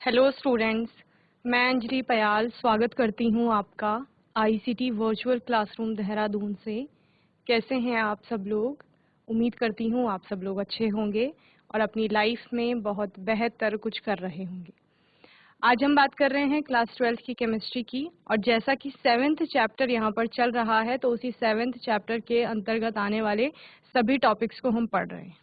Hello students, मैं अंजलि पयाल स्वागत करती हूँ आपका आईसीटी वर्चुअल क्लासरूम देहरादून से। कैसे हैं आप सब लोग? उम्मीद करती हूँ आप सब लोग अच्छे होंगे और अपनी लाइफ में बहुत बेहतर कुछ कर रहे होंगे। आज हम बात कर रहे हैं क्लास 12th की केमिस्ट्री की, और जैसा कि 7th चैप्टर यहाँ पर चल रहा है तो उसी 7th चैप्टर के अंतर्गत आने वाले सभी टॉपिक्स को हम पढ़ रहे हैं।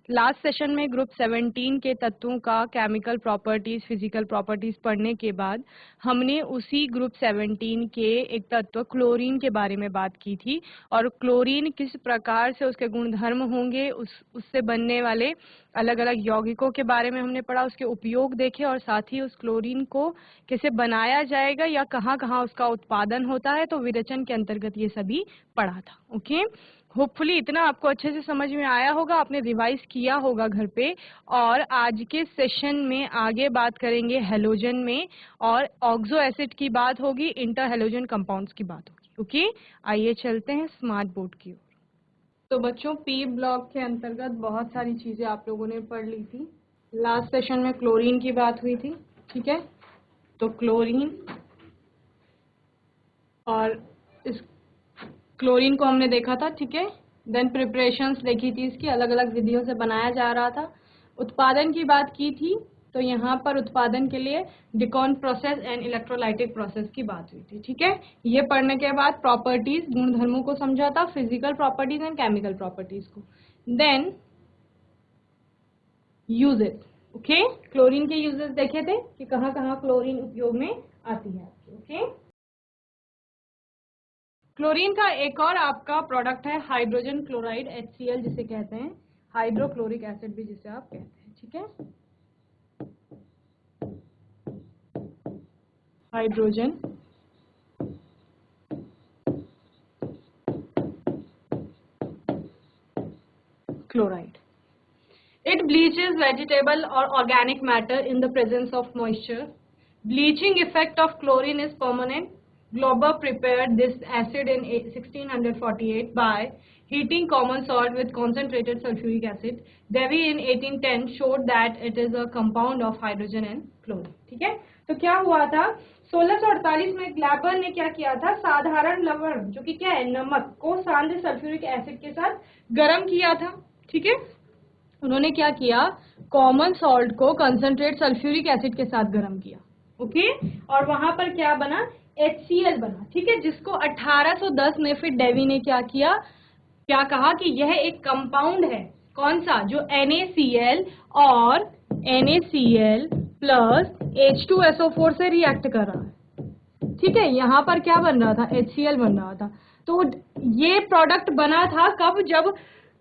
लास्ट सेशन में ग्रुप 17 के तत्वों का केमिकल प्रॉपर्टीज, फिजिकल प्रॉपर्टीज पढ़ने के बाद हमने उसी ग्रुप 17 के एक तत्व क्लोरीन के बारे में बात की थी, और क्लोरीन किस प्रकार से उसके गुणधर्म होंगे, उससे बनने वाले अलग अलग यौगिकों के बारे में हमने पढ़ा, उसके उपयोग देखे, और साथ ही उस क्लोरीन को कैसे बनाया जाएगा या कहाँ कहाँ उसका उत्पादन होता है, तो विरेचन के अंतर्गत ये सभी पढ़ा था। ओके, होपफुली इतना आपको अच्छे से समझ में आया होगा, आपने रिवाइज किया होगा घर पे। और आज के सेशन में आगे बात करेंगे हेलोजन में, और ऑक्सो एसिड की बात होगी, इंटर हेलोजन कंपाउंड्स की बात होगी। ओके, आइए चलते हैं स्मार्ट बोर्ड की ओर। तो बच्चों, पी ब्लॉक के अंतर्गत बहुत सारी चीजें आप लोगों ने पढ़ ली थी। लास्ट सेशन में क्लोरीन की बात हुई थी, ठीक है? तो क्लोरीन, और इस क्लोरीन को हमने देखा था, ठीक है? देन प्रिपरेशंस देखी थी, इसकी अलग अलग विधियों से बनाया जा रहा था। उत्पादन की बात की थी, तो यहाँ पर उत्पादन के लिए Deacon process and electrolytic process की बात हुई थी, ठीक है? ये पढ़ने के बाद प्रॉपर्टीज, गुणधर्मों को समझा था, physical properties and chemical properties को। देन यूजेस, ओके, क्लोरीन के यूजेस देखे थे कि कहाँ कहाँ क्लोरीन उपयोग में आती है, ओके? क्लोरीन का एक और आपका प्रोडक्ट है हाइड्रोजन क्लोराइड, HCl जिसे कहते हैं, हाइड्रोक्लोरिक एसिड भी जिसे आप कहते हैं, ठीक है? Hydrogen chloride. It bleaches vegetable or organic matter in the presence of moisture. Bleaching effect of chlorine is permanent. Glauber prepared this acid in 1648 by heating common salt with concentrated sulfuric acid. Davy in 1810 showed that it is a compound of hydrogen and chlorine. ठीक है? तो क्या हुआ था? 1648 में ग्लैबर ने क्या किया था? साधारण लवण, जो कि क्या है, नमक, को सांद्र सल्फ्यूरिक एसिड के साथ गर्म किया था, ठीक है? उन्होंने क्या किया? कॉमन सॉल्ट को कंसंट्रेट सल्फ्यूरिक एसिड के साथ गर्म किया, ओके? और वहां पर क्या बना? HCl बना, ठीक है? जिसको 1810 में फिर डेवी ने क्या किया, क्या कहा कि यह एक कंपाउंड है। कौन सा? जो NaCl और NaCl प्लस H2SO4 से रिएक्ट कर रहा है, ठीक है? यहाँ पर क्या बन रहा था? HCl बन रहा था। तो ये प्रोडक्ट बना था कब? जब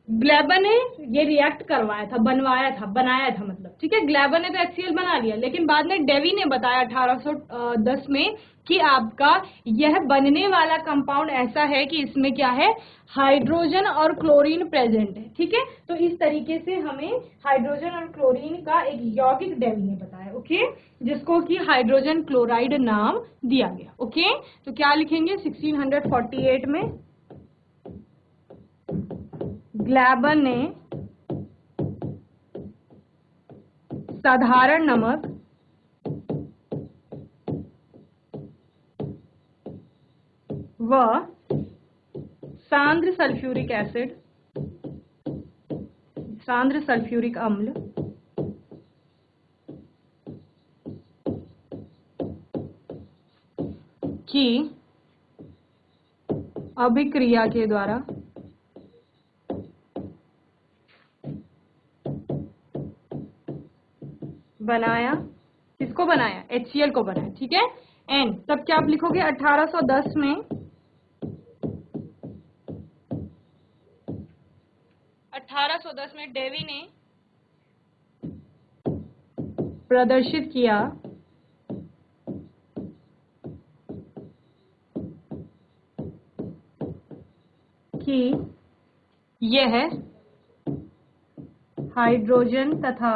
ग्लैबर ने ये रिएक्ट करवाया था, बनाया था मतलब, ठीक है? ग्लैबर ने तो HCl बना लिया, लेकिन बाद में डेवी ने बताया 1810 में कि आपका यह बनने वाला कंपाउंड ऐसा है कि इसमें क्या है? हाइड्रोजन और क्लोरीन प्रेजेंट है, ठीक है? तो इस तरीके से हमें हाइड्रोजन और क्लोरीन का एक यौगिक डेवी ने बताया, ओके? जिसको कि हाइड्रोजन क्लोराइड नाम दिया गया, ओके? तो क्या लिखेंगे 1648 में? ग्लैबर ने साधारण नमक व सांद्र सल्फ्यूरिक एसिड, सांद्र सल्फ्यूरिक अम्ल की अभिक्रिया के द्वारा बनाया। किसको बनाया? HCl को बनाया, ठीक है? एंड तब क्या आप लिखोगे? 1810 में 1810 में डेवी ने प्रदर्शित किया कि यह हाइड्रोजन तथा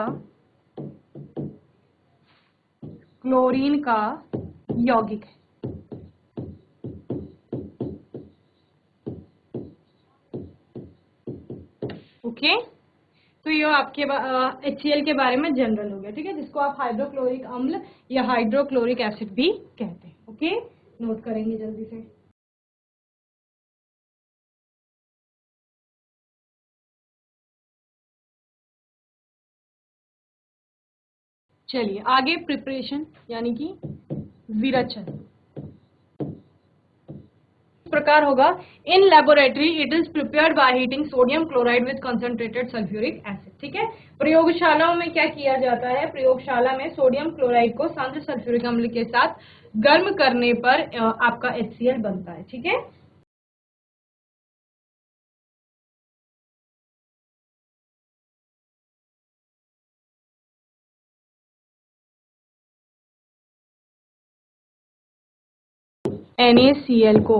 क्लोरीन का यौगिक है, ओके? तो ये आपके HCl के बारे में जनरल हो गया, ठीक है, जिसको आप हाइड्रोक्लोरिक अम्ल या हाइड्रोक्लोरिक एसिड भी कहते हैं। ओके, नोट करेंगे जल्दी से। चलिए आगे, प्रिपरेशन यानी कि विरचन प्रकार होगा। In laboratory it is prepared by heating sodium chloride with concentrated sulphuric acid, ठीक है। प्रयोगशालाओं में क्या किया जाता है, प्रयोगशाला में सोडियम क्लोराइड को सांद्र सल्फ्यूरिक अम्ल के साथ गर्म करने पर आपका HCl बनता है, ठीक है। NaCl को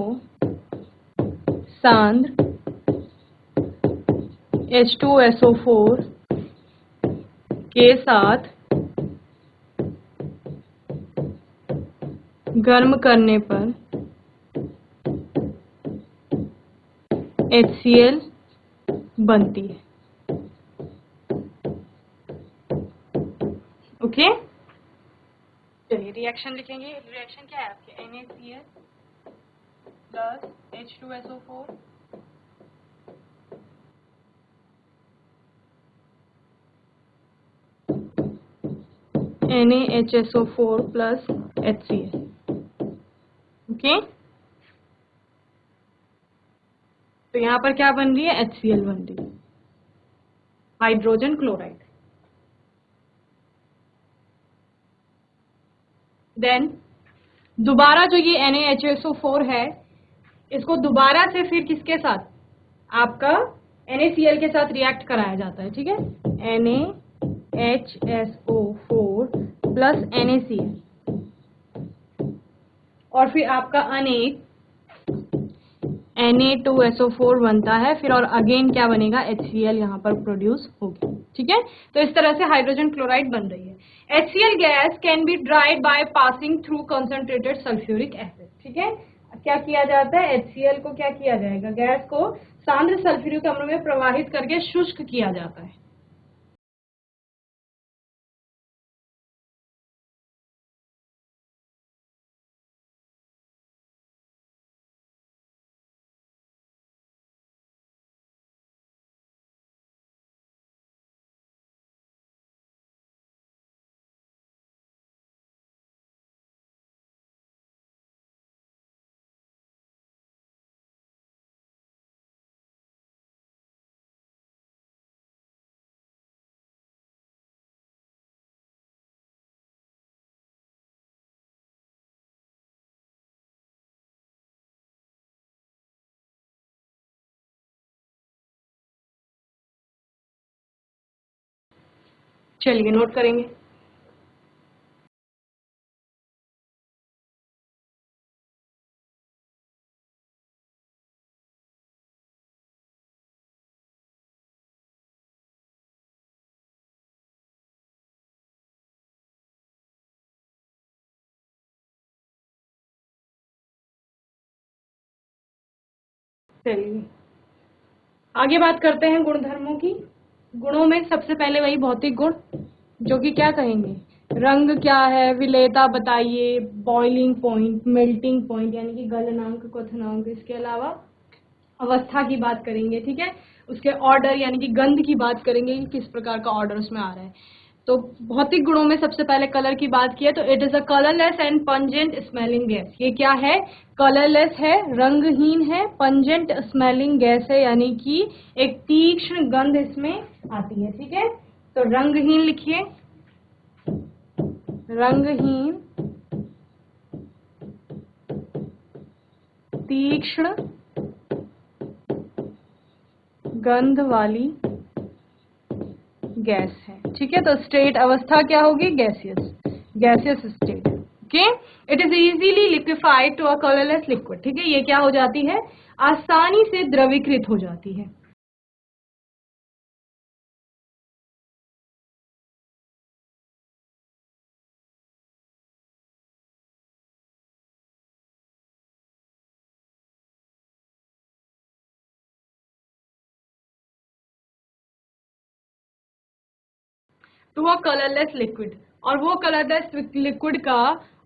सांद्र H2SO4 के साथ गर्म करने पर HCl बनती है। ओके, चलिए रिएक्शन लिखेंगे। रिएक्शन क्या है आपके, NaCl plus H2SO4 NaHSO4 plus HCl। Okay, तो यहाँ पर क्या बन रही है, HCl बन रही है, हाइड्रोजन क्लोराइड। देन दोबारा जो ये NaHSO4 है, इसको दोबारा से फिर किसके साथ, आपका NaCl के साथ रिएक्ट कराया जाता है, ठीक है। NaHSO4 प्लस NaCl, और फिर आपका अनेक Na2SO4 बनता है, फिर और अगेन क्या बनेगा, HCl यहाँ पर प्रोड्यूस होगी, ठीक है। तो इस तरह से हाइड्रोजन क्लोराइड बन रही है। HCl gas can be dried by passing through concentrated sulphuric acid, ठीक है। क्या किया जाता है, HCl को क्या किया जाएगा, गैस को सांद्र सल्फ्यूरिक अम्ल में प्रवाहित करके शुष्क किया जाता है। चलिए नोट करेंगे। चलिए आगे बात करते हैं गुणधर्मों की। गुणों में सबसे पहले वही भौतिक गुण, जो कि क्या कहेंगे, रंग क्या है, विलेयता बताइए, बॉइलिंग पॉइंट, मेल्टिंग पॉइंट यानी कि गलनांक, क्वथनांक, इसके अलावा अवस्था की बात करेंगे, ठीक है। उसके ऑर्डर यानी कि गंध की बात करेंगे कि किस प्रकार का ऑर्डर उसमें आ रहा है। तो भौतिक गुणों में सबसे पहले कलर की बात की है, तो it is a colourless and pungent smelling gas. ये क्या है, कलरलेस है, रंगहीन है, पंजेंट स्मेलिंग गैस है, यानी कि एक तीक्ष्ण गंध इसमें आती है, ठीक है। तो रंगहीन लिखिए, रंगहीन, तीक्ष्ण गंध वाली गैस है, ठीक है। तो स्टेट अवस्था क्या होगी, gaseous, gaseous state. Okay, it is easily liquefied to a colourless liquid, ठीक है। ये क्या हो जाती है, आसानी से द्रवीकृत हो जाती है। टू अ कलरलेस लिक्विड, और वो कलरलेस लिक्विड का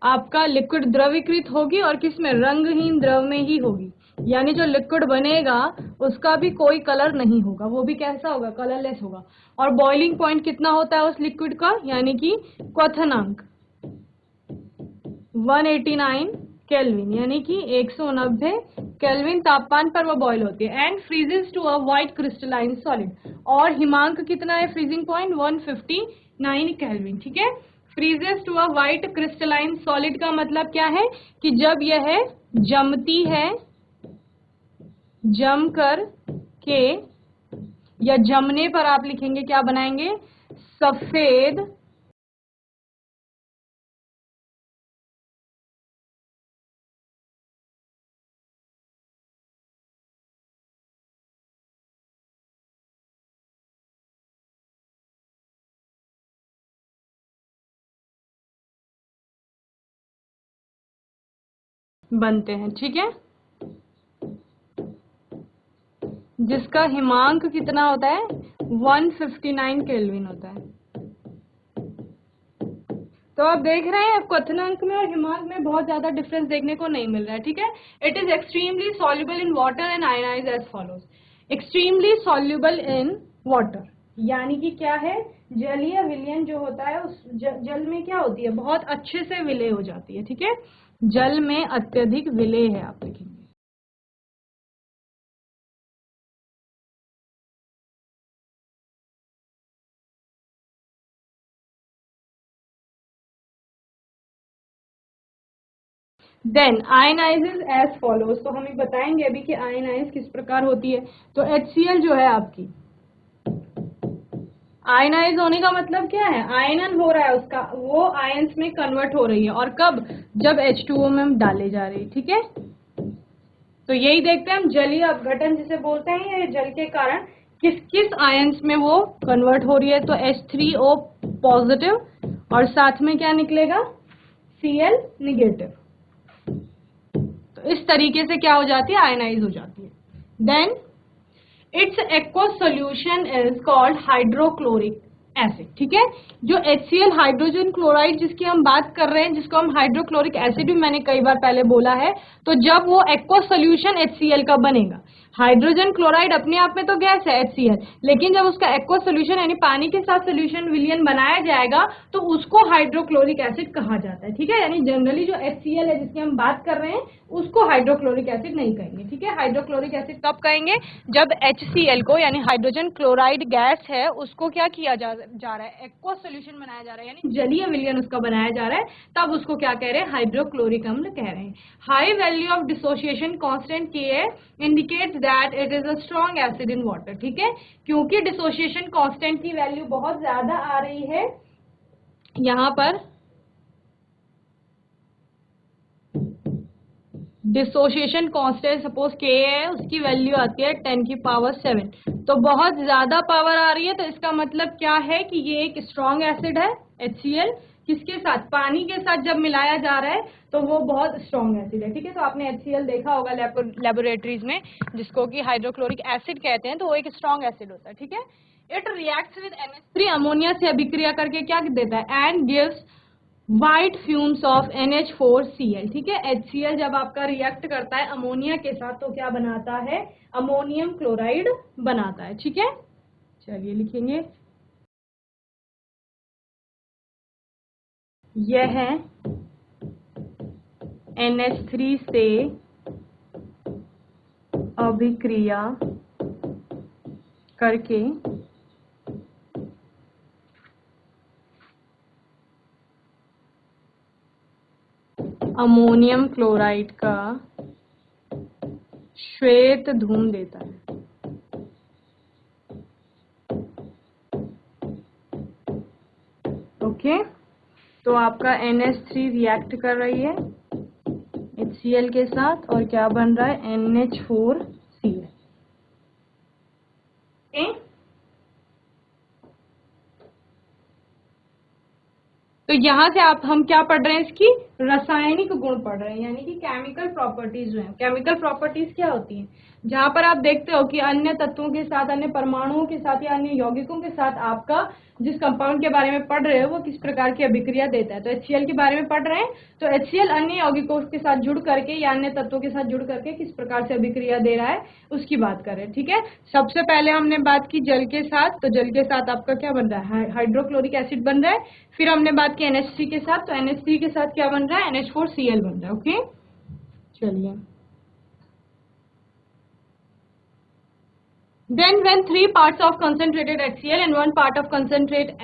आपका लिक्विड द्रवीकृत होगी और किसमें, रंगहीन द्रव में ही होगी, यानी जो लिक्विड बनेगा उसका भी कोई कलर नहीं होगा, वो भी कैसा होगा, कलरलेस होगा। और बॉइलिंग पॉइंट कितना होता है उस लिक्विड का, यानी कि क्वथनांक 189 केल्विन, यानी कि 190 केल्विन तापमान पर वो बॉईल होती है। And freezes to a white crystalline solid, और हिमांक कितना है फ्रीजिंग पॉइंट, 159 केल्विन, ठीक है। Freezes to a white crystalline solid का मतलब क्या है कि जब यह जमती है, जम कर के, या जमने पर आप लिखेंगे क्या बनाएंगे, सफेद बनते हैं, ठीक है, जिसका हिमांक कितना होता है, 159 केल्विन होता है। तो आप देख रहे हैं क्वथनांक में और हिमांक में बहुत ज्यादा डिफरेंस देखने को नहीं मिल रहा है, ठीक है। It is extremely soluble in water and ionise as follows. Extremely soluble in water यानी कि क्या है, जलीय विलयन जो होता है उस जल में क्या होती है, बहुत अच्छे से विलय हो जाती है, ठीक है, जल में अत्यधिक विलय है, आप लिखेंगे। देन आयनाइजेस एज फॉलोज, तो हम बताएंगे अभी कि आयनाइज किस प्रकार होती है। तो HCl जो है आपकी, आयनाइज होने का मतलब क्या है, आयनन हो रहा है उसका, वो आयंस में कन्वर्ट हो रही है, और कब, जब H2O में हम डाले जा रहे हैं, ठीक है। तो यही देखते हैं हम, जलीय अपघटन जिसे बोलते हैं, ये जल के कारण किस किस आयंस में वो कन्वर्ट हो रही है। तो H3O पॉजिटिव, और साथ में क्या निकलेगा, Cl निगेटिव। तो इस तरीके से क्या हो जाती है, आयनाइज हो जाती है। Then its aqueous solution is called hydrochloric acid, ठीक है। जो HCl हाइड्रोजन क्लोराइड जिसकी हम बात कर रहे हैं, जिसको हम हाइड्रोक्लोरिक एसिड भी मैंने कई बार पहले बोला है, तो जब वो एक्वस सोल्यूशन HCl का बनेगा, हाइड्रोजन क्लोराइड अपने आप में तो गैस है HCl, लेकिन जब उसका एक्वस सोल्यूशन यानी पानी के साथ सोल्यूशन विलयन बनाया जाएगा तो उसको हाइड्रोक्लोरिक एसिड कहा जाता है, ठीक है। यानी जनरली जो HCl है जिसकी हम बात कर रहे हैं उसको हाइड्रोक्लोरिक एसिड नहीं कहेंगे, ठीक है। हाइड्रोक्लोरिक एसिड कब कहेंगे, जब HCl को यानी हाइड्रोजन क्लोराइड गैस है उसको क्या किया जा रहा है, एक्वस सोल्यूशन बनाया जा रहा है, यानी जलीय विलयन उसका बनाया जा रहा है, तब उसको क्या कह रहे हैं, हाइड्रोक्लोरिक अम्ल कह रहे हैं। High value of dissociation constant Ka indicates that it is a strong acid in water, ठीक है, क्योंकि डिसोसिएशन कांस्टेंट की वैल्यू बहुत ज्यादा आ रही है यहां पर, डिसोसिएशन कांस्टेंट सपोज Ka है, उसकी वैल्यू आती है 10⁻⁷, तो बहुत ज्यादा पावर आ रही है, तो इसका मतलब क्या है कि ये एक स्ट्रॉन्ग एसिड है HCl, किसके साथ, पानी के साथ जब मिलाया जा रहा है तो वो बहुत स्ट्रॉन्ग एसिड है, ठीक है। तो आपने HCl देखा होगा लेबोरेटरीज में, जिसको कि हाइड्रोक्लोरिक एसिड कहते हैं, तो वो एक स्ट्रॉन्ग एसिड होता है, ठीक है। It reacts with NH3 ammonia से अभिक्रिया करके क्या देता है, and gives white fumes of NH4Cl, ठीक है। HCl जब आपका रिएक्ट करता है अमोनिया के साथ तो क्या बनाता है, अमोनियम क्लोराइड बनाता है, ठीक है। चलिए लिखेंगे, यह है NH3 से अभिक्रिया करके अमोनियम क्लोराइड का श्वेत धूम देता है, ओके। तो आपका NH3 रिएक्ट कर रही है HCl के साथ और क्या बन रहा है, NH4Cl, ओके। तो यहां से आप हम क्या पढ़ रहे हैं, इसकी रासायनिक गुण पढ़ रहे हैं, यानी कि केमिकल प्रॉपर्टीज जो है। केमिकल प्रॉपर्टीज क्या होती हैं, जहां पर आप देखते हो कि अन्य तत्वों के साथ, अन्य परमाणुओं के साथ या अन्य यौगिकों के साथ आपका जिस कंपाउंड के बारे में पढ़ रहे हो वो किस प्रकार की अभिक्रिया देता है। तो HCl के बारे में पढ़ रहे हैं, तो HCl अन्य यौगिकों के साथ जुड़ करके या अन्य तत्वों के साथ जुड़ करके किस प्रकार से अभिक्रिया दे रहा है उसकी बात कर रहे हैं। ठीक है, सबसे पहले हमने बात की जल के साथ, तो जल के साथ आपका क्या बन रहा है, हाइड्रोक्लोरिक एसिड बन रहा है। फिर हमने बात की NH3 के साथ, तो NH3 के साथ क्या बन रहा है, NH4Cl बन रहा है। ओके, चलिए। Then when 3 parts of concentrated HCl and 1 part of concentrated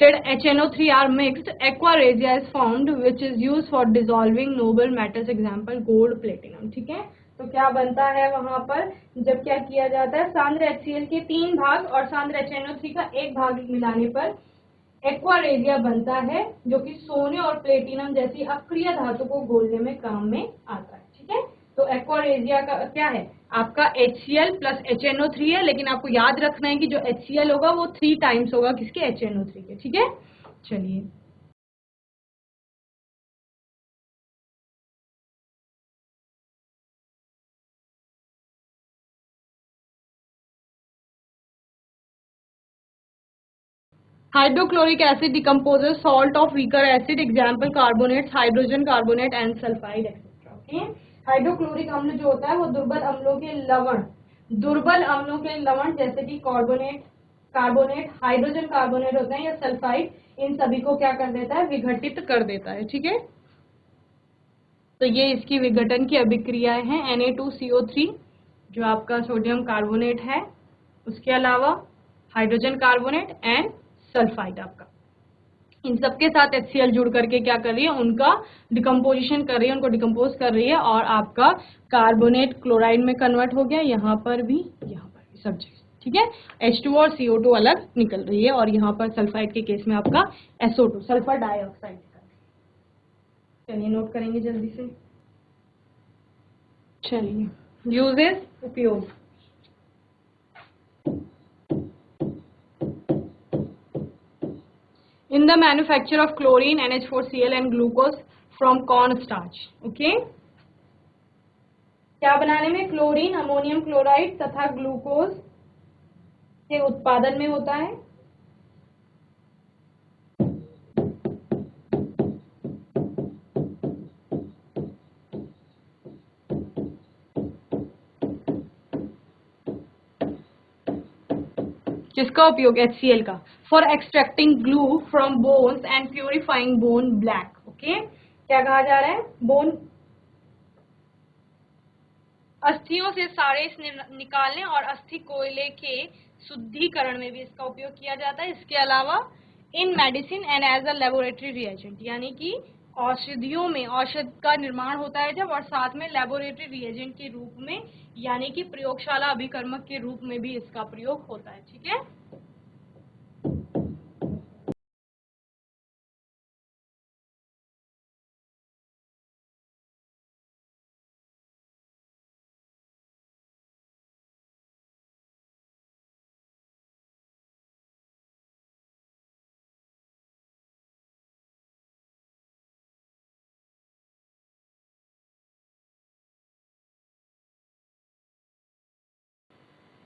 HNO3 are mixed, aqua regia is formed which is used for dissolving noble metals, example gold, platinum. ठीक है, तो क्या बनता है वहां पर, जब क्या किया जाता है, सांद्र HCl के 3 भाग और सांद्र HNO3 का 1 भाग मिलाने पर एक्वा रेजिया बनता है, जो कि सोने और प्लेटिनम जैसी अक्रिय धातु को घोलने में काम में आता है। ठीक है, तो एक्वा रेजिया का क्या है, आपका HCl प्लस HNO3 है, लेकिन आपको याद रखना है कि जो HCl होगा वो 3 टाइम्स होगा किसके, HNO3 के। ठीक है, चलिए। Hydrochloric acid decomposes salt of weaker acid, example carbonates, hydrogen carbonate and sulfide etc. Okay? Hydrochloric अम्ल जो होता है वो दुर्बल अम्लों के लवण, दुर्बल अम्लों के लवण जैसे कि कार्बोनेट, हाइड्रोजन कार्बोनेट होते हैं या सल्फाइड, इन सभी को क्या कर देता है, विघटित कर देता है। ठीक है, तो ये इसकी विघटन की अभिक्रियाएं हैं। Na2CO3 जो आपका सोडियम कार्बोनेट है, उसके अलावा हाइड्रोजन कार्बोनेट एंड सल्फाइड आपका, इन सबके साथ HCl जुड़ करके क्या कर रही है, उनका डिकम्पोजिशन कर रही है, उनको डिकम्पोज कर रही है और आपका कार्बोनेट क्लोराइड में कन्वर्ट हो गया, यहाँ पर भी सब जगह। ठीक है, H2 और CO2 अलग निकल रही है और यहाँ पर सल्फाइड के केस में आपका SO2 सल्फर डाइऑक्साइड निकल रही है। चलिए नोट करेंगे जल्दी से। चलिए, यूजेस, उपयोग। In the manufacture of chlorine, NH4Cl and glucose from corn starch. Okay? क्या बनाने में, क्लोरीन, अमोनियम क्लोराइड तथा ग्लूकोज के उत्पादन में होता है। किसका उपयोग, HCl का, for extracting glue from bones and purifying bone black. Okay, क्या कहा जा रहा है, बोन, अस्थियों से सारे निकालने और अस्थि कोयले के शुद्धिकरण में भी इसका उपयोग किया जाता है। इसके अलावा in medicine and as a laboratory reagent, यानी कि औषधियों में औषध का निर्माण होता है जब, और साथ में लेबोरेटरी रिएजेंट के रूप में, यानी कि प्रयोगशाला अभिकर्मक के रूप में भी इसका प्रयोग होता है। ठीक है,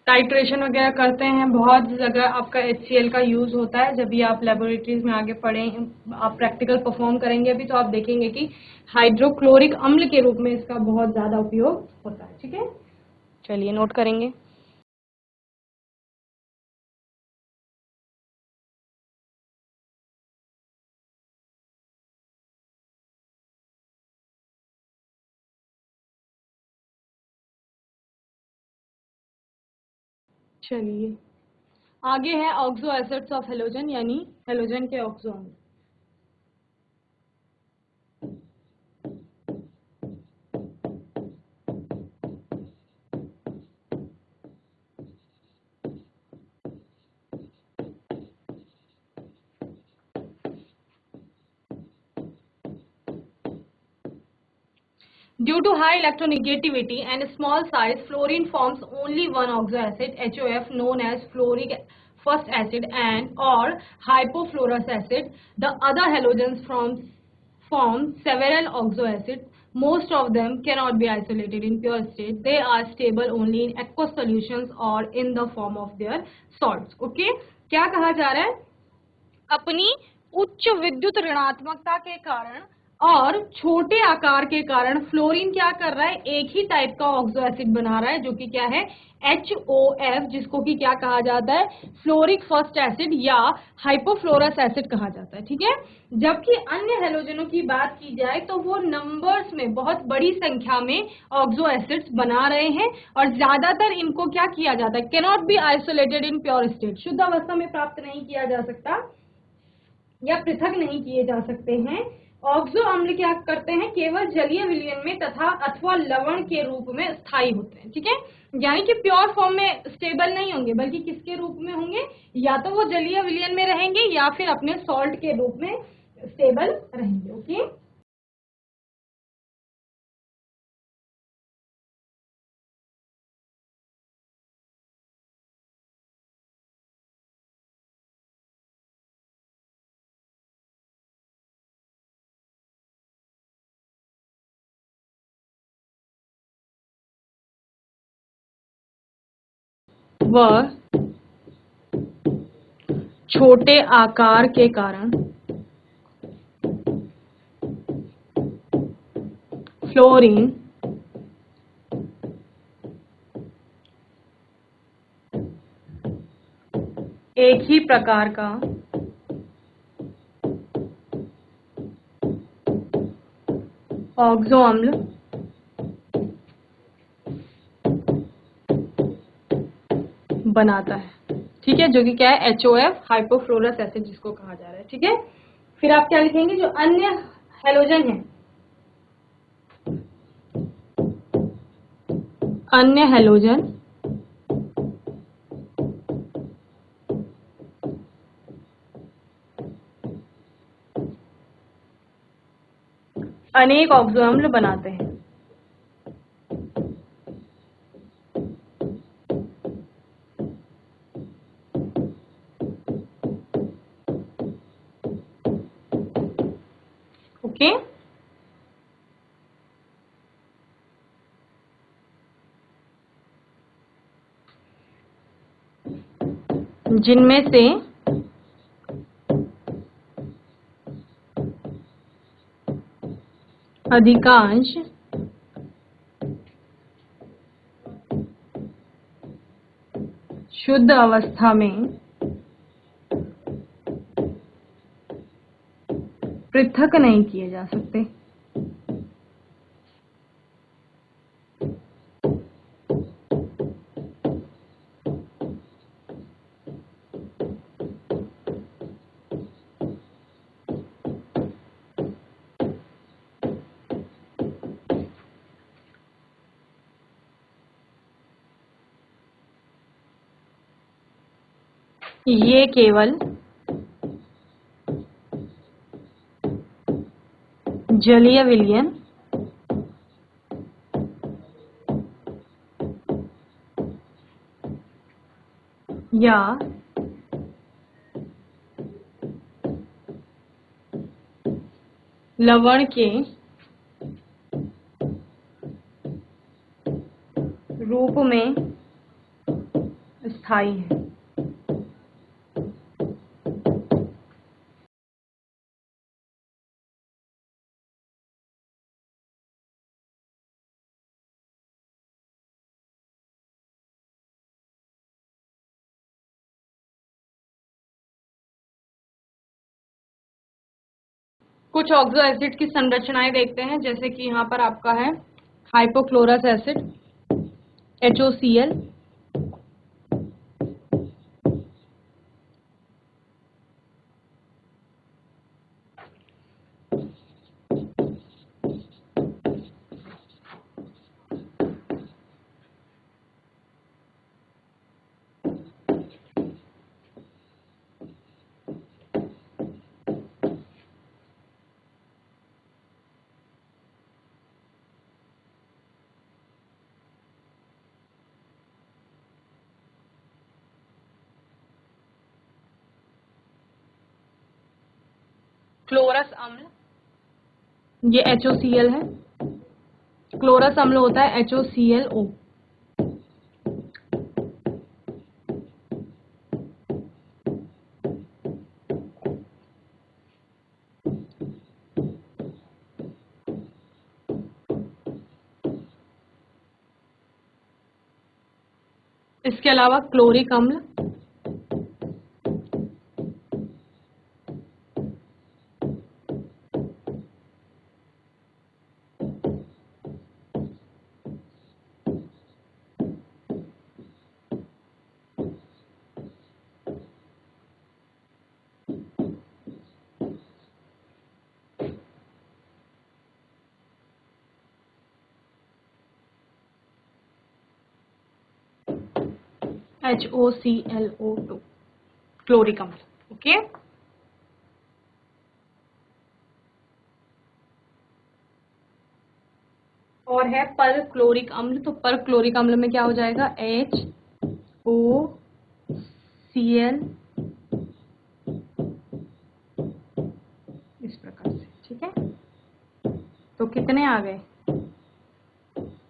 टाइट्रेशन वगैरह करते हैं, बहुत जगह आपका HCl का यूज होता है। जब भी आप लेबोरेटरीज में आगे पढ़ें, आप प्रैक्टिकल परफॉर्म करेंगे अभी, तो आप देखेंगे कि हाइड्रोक्लोरिक अम्ल के रूप में इसका बहुत ज्यादा उपयोग होता है। ठीक है, चलिए नोट करेंगे। चलिए, आगे है ऑक्सो एसिड्स ऑफ हेलोजन, यानी हेलोजन के ऑक्सो अम्ल। Due to high electronegativity and small size, fluorine forms only one oxo acid, HOF, known as fluoric first acid and or hypofluorous acid. The other halogens form several oxo acids. Most of them cannot be isolated in pure state. They are stable only in aqueous solutions or in the form of their salts. Okay, क्या कहा जा रहा है? अपनी उच्च विद्युत ऋणात्मकता के कारण और छोटे आकार के कारण फ्लोरीन क्या कर रहा है, एक ही टाइप का ऑक्सो एसिड बना रहा है जो कि क्या है, HOF, जिसको कि क्या कहा जाता है, फ्लोरिक फर्स्ट एसिड या हाइपोफ्लोरस एसिड कहा जाता है। ठीक है, जबकि अन्य हेलोजनों की बात की जाए तो वो नंबर्स में बहुत बड़ी संख्या में ऑक्सो एसिड्स बना रहे हैं और ज्यादातर इनको क्या किया जाता है, cannot be isolated in pure state, शुद्ध अवस्था में प्राप्त नहीं किया जा सकता या पृथक नहीं किए जा सकते हैं। ऑक्सो अम्ल क्या करते हैं, केवल जलीय विलयन में तथा अथवा लवण के रूप में स्थायी होते हैं। ठीक है, यानी कि प्योर फॉर्म में स्टेबल नहीं होंगे, बल्कि किसके रूप में होंगे, या तो वो जलीय विलयन में रहेंगे या फिर अपने सॉल्ट के रूप में स्टेबल रहेंगे। ओके, वह छोटे आकार के कारण फ्लोरीन एक ही प्रकार का ऑक्सो अम्ल बनाता है। ठीक है, जो कि क्या है, HOF, हाइपोफ्लोरस एसिड जिसको कहा जा रहा है। ठीक है, फिर आप क्या लिखेंगे, जो अन्य हेलोजन है, अन्य हेलोजन अनेक ऑक्सो अम्ल बनाते हैं। ओके, जिनमें से अधिकांश शुद्ध अवस्था में पृथक नहीं किए जा सकते। ये केवल जलीय विलयन या लवण के रूप में स्थायी है। कुछ ऑक्सो एसिड की संरचनाएं देखते हैं, जैसे कि यहाँ पर आपका है हाइपोक्लोरस एसिड, HOCl, क्लोरस अम्ल, ये HOCl है, क्लोरस अम्ल होता है HOClO। इसके अलावा क्लोरिक अम्ल, HOClO2, क्लोरिक अम्ल। ओके, और है पर क्लोरिक अम्ल। तो पर क्लोरिक अम्ल में क्या हो जाएगा, HOCl, इस प्रकार से। ठीक है, तो कितने आ गए,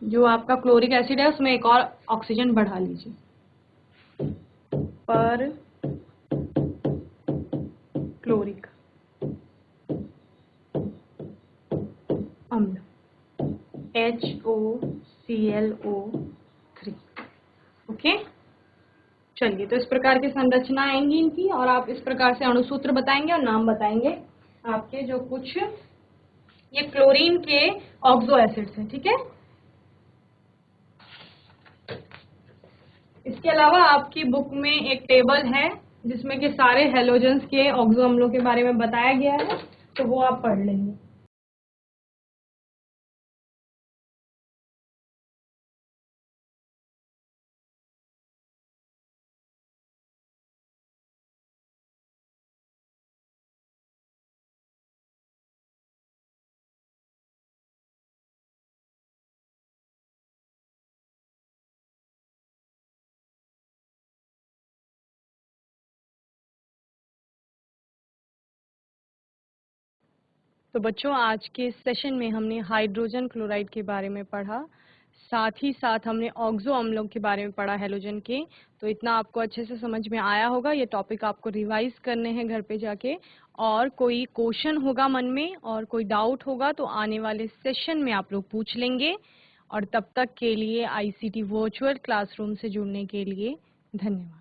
जो आपका क्लोरिक एसिड है उसमें एक और ऑक्सीजन बढ़ा लीजिए। पर क्लोरिक अम्ल HOClO3। ओके, चलिए, तो इस प्रकार की संरचना आएंगी इनकी, और आप इस प्रकार से अणुसूत्र बताएंगे और नाम बताएंगे आपके जो कुछ ये क्लोरीन के ऑक्सो एसिड्स हैं। ठीक है, इसके अलावा आपकी बुक में एक टेबल है जिसमें कि सारे हेलोजेंस के ऑक्सो अम्लों के बारे में बताया गया है, तो वो आप पढ़ लेंगे। तो बच्चों, आज के इस सेशन में हमने हाइड्रोजन क्लोराइड के बारे में पढ़ा, साथ ही साथ हमने ऑक्सो अम्लों के बारे में पढ़ा हेलोजन के। तो इतना आपको अच्छे से समझ में आया होगा। ये टॉपिक आपको रिवाइज करने हैं घर पे जाके, और कोई क्वेश्चन होगा मन में और कोई डाउट होगा तो आने वाले सेशन में आप लोग पूछ लेंगे। और तब तक के लिए ICT वर्चुअल क्लासरूम से जुड़ने के लिए धन्यवाद।